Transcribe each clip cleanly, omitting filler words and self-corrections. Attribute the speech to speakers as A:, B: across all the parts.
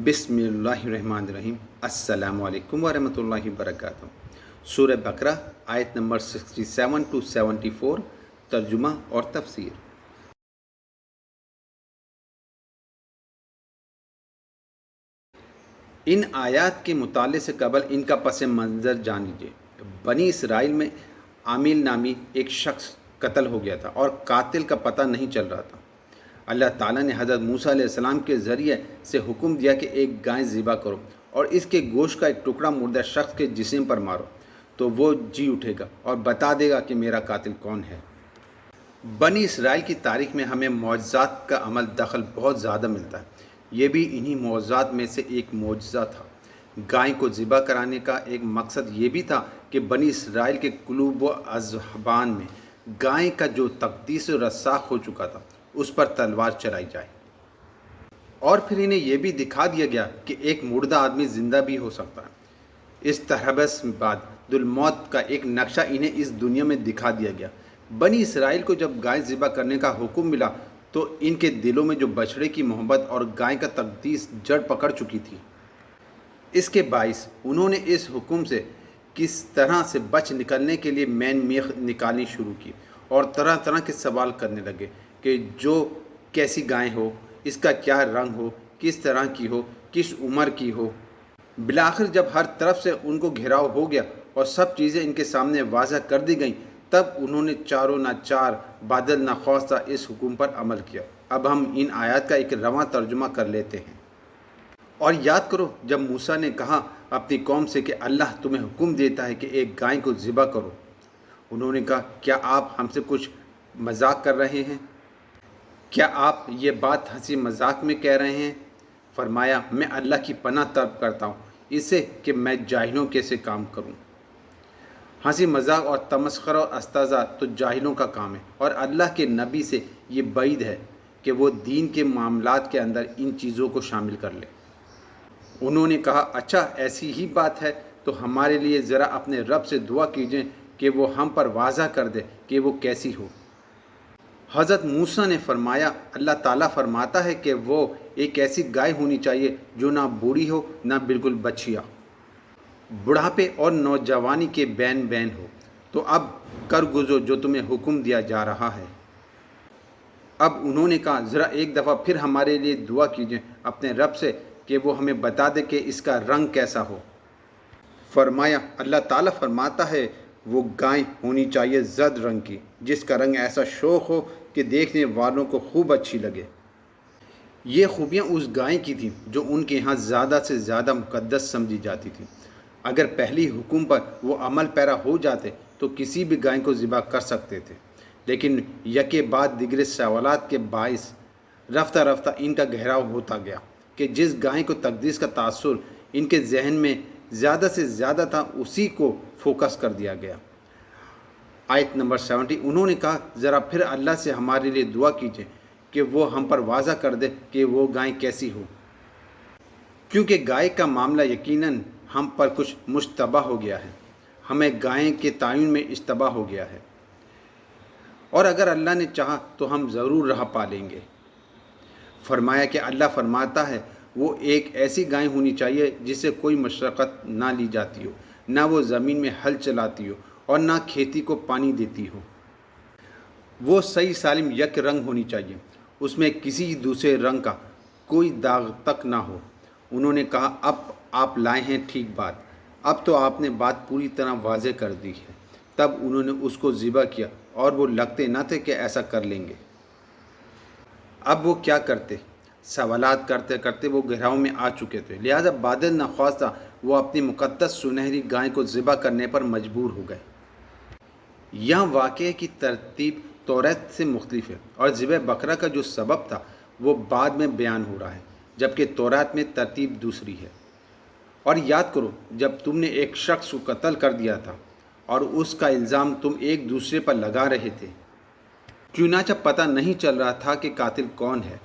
A: बिस्मिल्लाहिर्रहमानिर्रहीम। अस्सलामु अलैकुम वरहमतुल्लाहि वबरकातुहू। सूरह बकरा आयत नंबर 67 to 74, तर्जुमा और तफसीर। इन आयात के मुताले से कबल इनका पस मंज़र जान लीजिए। बनी इसराइल में आमिल नामी एक शख्स कत्ल हो गया था और कातिल का पता नहीं चल रहा था। अल्लाह ताला ने हज़रत मूसा अलैहिस्सलाम के ज़रिए से हुक्म दिया कि एक गाय ज़िबा करो और इसके गोश्त का एक टुकड़ा मुर्दा शख्स के जिस्म पर मारो, तो वो जी उठेगा और बता देगा कि मेरा कातिल कौन है। बनी इसराइल की तारीख़ में हमें मौजज़ात का अमल दखल बहुत ज़्यादा मिलता है। ये भी इन्हीं मौजज़ात में से एक मौजज़ा था। गाय को ज़िबा कराने का एक मकसद ये भी था कि बनी इसराइल के कुलूब व अज़बान में गाय का जो तक़दीस रसाख हो चुका था उस पर तलवार चलाई जाए। और फिर इन्हें यह भी दिखा दिया गया कि एक मुर्दा आदमी ज़िंदा भी हो सकता है। इस तरहबस बाद दुल मौत का एक नक्शा इन्हें इस दुनिया में दिखा दिया गया। बनी इसराइल को जब गाय ज़िबा करने का हुक्म मिला तो इनके दिलों में जो बछड़े की मोहब्बत और गाय का तक़दीस जड़ पकड़ चुकी थी। इसके बाइस उन्होंने इस हुक्म से किस तरह से बच निकलने के लिए मैन मेख निकालनी शुरू की और तरह तरह के सवाल करने लगे कि जो कैसी गाय हो, इसका क्या रंग हो, किस तरह की हो, किस उम्र की हो। बिलाखिर जब हर तरफ से उनको घेराव हो गया और सब चीज़ें इनके सामने वाज़ह कर दी गईं, तब उन्होंने चारों नाचार बादल ना खौस्ता इस हुक्म पर अमल किया। अब हम इन आयत का एक रवां तर्जुमा कर लेते हैं। और याद करो जब मूसा ने कहा अपनी कौम से कि अल्लाह तुम्हें हुक्म देता है कि एक गाय को ज़िबा करो। उन्होंने कहा, क्या आप हमसे कुछ मजाक कर रहे हैं? क्या आप ये बात हंसी मजाक में कह रहे हैं? फरमाया, मैं अल्लाह की पनाह तलब करता हूँ इससे कि मैं जाहिलों के से काम करूँ। हंसी मजाक और तमस्खरा और अस्ताज़ा तो जाहिलों का काम है और अल्लाह के नबी से ये बईद है कि वो दीन के मामलात के अंदर इन चीज़ों को शामिल कर ले। उन्होंने कहा, अच्छा ऐसी ही बात है तो हमारे लिए ज़रा अपने रब से दुआ कीजिए कि वो हम पर वाज़ा कर दे कि वो कैसी हो। हज़रत मूसा ने फरमाया, अल्लाह ताला फरमाता है कि वो एक ऐसी गाय होनी चाहिए जो ना बूढ़ी हो ना बिल्कुल बछिया, बुढ़ापे और नौजवानी के बैन बैन हो। तो अब कर गुजो जो तुम्हें हुक्म दिया जा रहा है। अब उन्होंने कहा, ज़रा एक दफ़ा फिर हमारे लिए दुआ कीजिए अपने रब से कि वो हमें बता दे कि इसका रंग कैसा हो। फरमाया, अल्लाह ताला फरमाता है वो गाय होनी चाहिए जर्द रंग की, जिसका रंग ऐसा शोख हो कि देखने वालों को खूब अच्छी लगे। ये खूबियाँ उस गाय की थीं जो उनके यहाँ ज़्यादा से ज़्यादा मुक़द्दस समझी जाती थी। अगर पहली हुक्म पर वो अमल पैरा हो जाते तो किसी भी गाय को ज़िबा कर सकते थे, लेकिन यके बाद दिगरे सवालात के बाइस रफ्ता रफ्ता इनका घेराव होता गया कि जिस गाय को तक़दीस का तासुर इनके जहन में ज़्यादा से ज़्यादा था उसी को फोकस कर दिया गया। आयत नंबर 70, उन्होंने कहा, ज़रा फिर अल्लाह से हमारे लिए दुआ कीजिए कि वो हम पर वाज़ा कर दे कि वो गाय कैसी हो, क्योंकि गाय का मामला यकीनन हम पर कुछ मुश्तबा हो गया है। हमें गाय के तायुन में इश्तबा हो गया है और अगर अल्लाह ने चाहा तो हम ज़रूर राह पा लेंगे। फरमाया कि अल्लाह फरमाता है वो एक ऐसी गाय होनी चाहिए जिसे कोई मशक्क़त ना ली जाती हो, ना वो ज़मीन में हल चलाती हो और ना खेती को पानी देती हो। वो सही सालिम यक रंग होनी चाहिए, उसमें किसी दूसरे रंग का कोई दाग तक ना हो। उन्होंने कहा, अब आप लाए हैं ठीक बात, अब तो आपने बात पूरी तरह वाज़े कर दी है। तब उन्होंने उसको ज़िबा किया और वो लगते न थे कि ऐसा कर लेंगे। अब वो क्या करते? सवालात करते करते वो घेराव में आ चुके थे, लिहाजा बादल न ख्वास्ता वो अपनी मुक़द्दस सुनहरी गाय को ज़िबा करने पर मजबूर हो गए। यह वाक़े की तरतीब तौरात से मुख्तलिफ है और ज़िबा बकरा का जो सबब था वो बाद में बयान हो रहा है, जबकि तौरात में तरतीब दूसरी है। और याद करो जब तुमने एक शख्स को कत्ल कर दिया था और उसका इल्ज़ाम तुम एक दूसरे पर लगा रहे थे, चुनांचे पता नहीं चल रहा था कि कातिल कौन है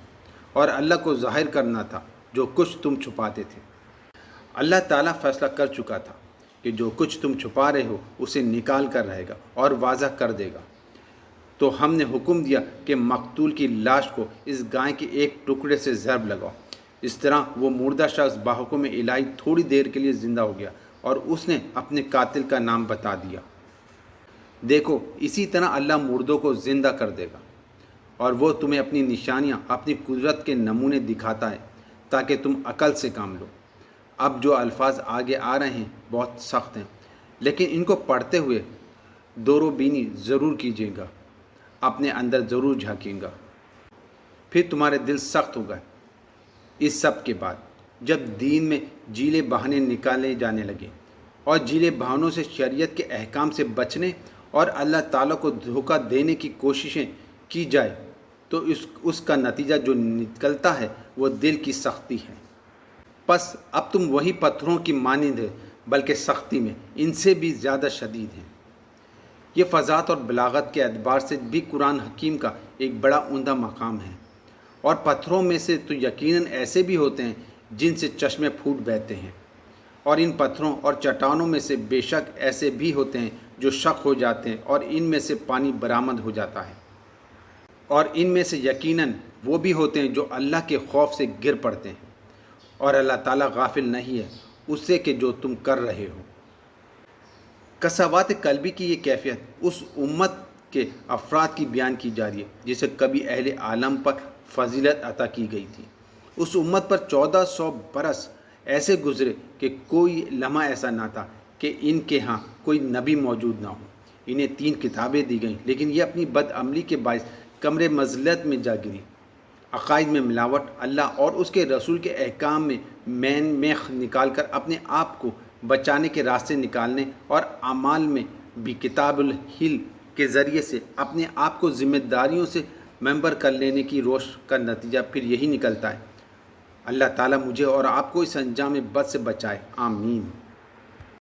A: और अल्लाह को ज़ाहिर करना था जो कुछ तुम छुपाते थे। अल्लाह ताला फैसला कर चुका था कि जो कुछ तुम छुपा रहे हो उसे निकाल कर रहेगा और वाज़ह कर देगा। तो हमने हुक्म दिया कि मकतूल की लाश को इस गाय के एक टुकड़े से ज़रब लगाओ। اس طرح وہ مردہ شخص بحکم الہی تھوڑی دیر کے لیے زندہ ہو گیا اور اس نے اپنے قاتل کا نام بتا دیا۔ دیکھو، اسی طرح اللہ مردوں کو زندہ کر دے گا، اور وہ تمہیں اپنی نشانیاں، اپنی قدرت کے نمونے دکھاتا ہے تاکہ تم عقل سے کام لو۔ اب جو الفاظ آگے آ رہے ہیں بہت سخت ہیں، لیکن ان کو پڑھتے ہوئے دور و بینی ضرور کیجیے گا، اپنے اندر ضرور جھانکیے گا، پھر تمہارے دل سخت ہوگا۔ اس سب کے بعد جب دین میں جیلے بہانے نکالے جانے لگے اور جیلے بہانوں سے شریعت کے احکام سے بچنے اور اللہ تعالیٰ کو دھوکہ دینے کی کوششیں کی جائے تو اس کا نتیجہ جو نکلتا ہے وہ دل کی سختی ہے۔ پس اب تم وہی پتھروں کی مانند ہے، بلکہ سختی میں ان سے بھی زیادہ شدید ہیں۔ یہ فضاحت اور بلاغت کے اعتبار سے بھی قرآن حکیم کا ایک بڑا عمدہ مقام ہے، اور پتھروں میں سے تو یقیناً ایسے بھی ہوتے ہیں جن سے چشمے پھوٹ بہتے ہیں، اور ان پتھروں اور چٹانوں میں سے بے شک ایسے بھی ہوتے ہیں جو شق ہو جاتے ہیں اور ان میں سے پانی برآمد ہو جاتا ہے، اور ان میں سے یقیناً وہ بھی ہوتے ہیں جو اللہ کے خوف سے گر پڑتے ہیں، اور اللہ تعالیٰ غافل نہیں ہے اس سے کہ جو تم کر رہے ہو۔ کسوات قلبی کی یہ کیفیت اس امت کے افراد کی بیان کی جا رہی ہے جسے کبھی اہل عالم پر فضیلت عطا کی گئی تھی۔ اس امت پر 1400 برس ایسے گزرے کہ کوئی لمحہ ایسا نہ تھا کہ ان کے ہاں کوئی نبی موجود نہ ہو۔ انہیں 3 کتابیں دی گئیں، لیکن یہ اپنی بد عملی کے باعث کمرے مذلت میں جا گری۔ عقائد میں ملاوٹ، اللہ اور اس کے رسول کے احکام میں میخ نکال کر اپنے آپ کو بچانے کے راستے نکالنے، اور اعمال میں بھی کتاب الحل کے ذریعے سے اپنے آپ کو ذمہ داریوں سے ممبر کر لینے کی روش کا نتیجہ پھر یہی نکلتا ہے۔ اللہ تعالیٰ مجھے اور آپ کو اس انجام بد سے بچائے، آمین۔